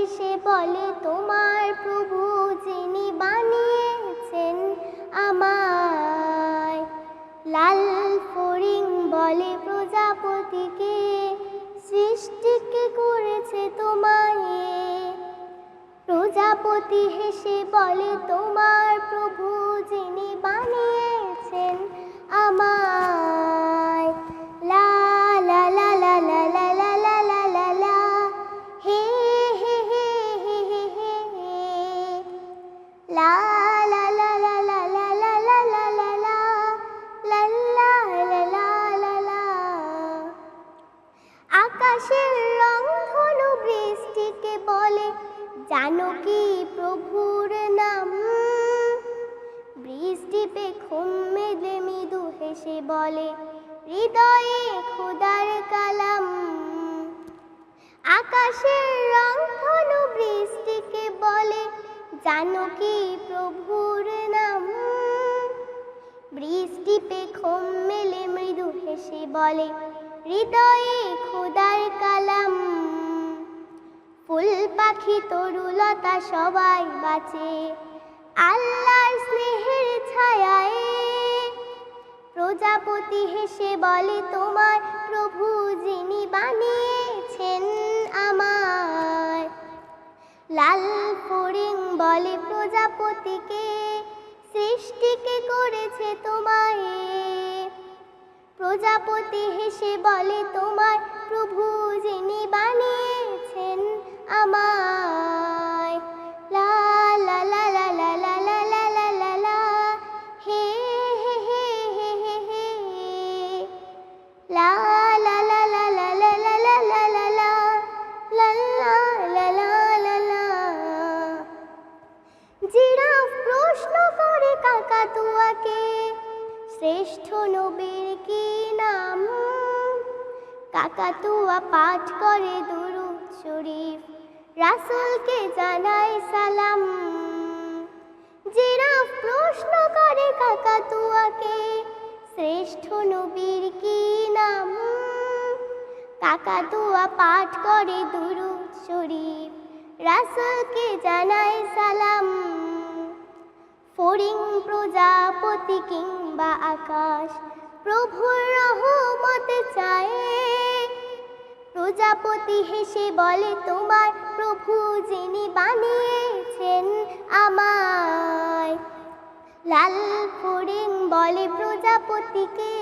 হেসে বলে তোমার প্রভু যিনি বানিয়েছেন আমায়। লাল ফড়িং বলে প্রজাপতিকে সৃষ্টিকে করেছে তোমায়। প্রজাপতি হেসে বলে তোমার প্রভু যিনি বানিয়েছেন আমায়। লা লা লা লা লা লা লা লা লা লা লা, হে হে হে হে হে হে হে, লা লা লা লা লা লা লা লা লা লা লা, লা লা লা লা লা লা। আকাশের রংধনু বৃষ্টিকে বলে জানো কি প্রভুর নাম। বৃষ্টি পে ঘুম মেলে মৃদু হেসে বলে হৃদয়ে খোদার কালাম। আকাশের রংধনু বৃষ্টিকে বলে জানো কি প্রভুর নাম। বৃষ্টি পে ঘুম মেলে মৃদু হেসে বলে হৃদয়ে খোদার কালাম। ফুল পাখি তরুলতা সবাই বাঁচে আল্লাহর স্নেহের ছায়ায়। প্রজাপতি হেসে বলে তোমার প্রভু যিনি বানিয়েছেন আমায়। লাল ফড়িং বলে প্রজাপতিকে সৃষ্টিকে করেছে তোমায়। প্রজাপতি হেসে বলে তোমার প্রভু যিনি বানিয়েছেন আমায়। লা লা লা লা লা লা লা লা লা লা লা, হে হে হে হে হে হে, লা লা লা লা লা লা লা লা লা লা লা, লা লা লা লা লা লা। জিরাফ প্রশ্ন করে কাকাতুয়াকে শ্রেষ্ঠ নবীর কি নাম। কাকাতুয়া পাঠ করে দুরূদ শরীফ রাসূলকে জানায় সালাম। জিরাফ প্রশ্ন করে কাকাতুয়াকে শ্রেষ্ঠ নবীর কি নাম। কাকাতুয়া পাঠ করে দুরূদ শরীফ রাসূলকে জানায় সালাম। ফড়িং প্রজাপতি কিংবা আকাশ প্রভুর রহমত চায়। প্রজাপতি হেসে বলে তোমার প্রভু যিনি বানিয়েছেন আমায়। লাল ফড়িং বলে প্রজাপতিকে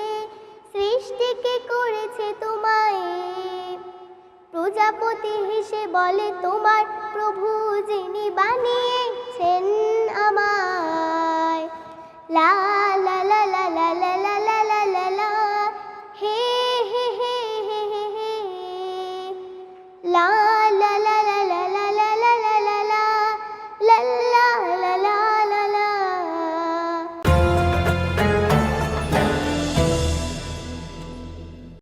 সৃষ্টিকে করেছে তোমায়। প্রজাপতি হেসে বলে তোমার প্রভু যিনি বানিয়েছেন আমায়।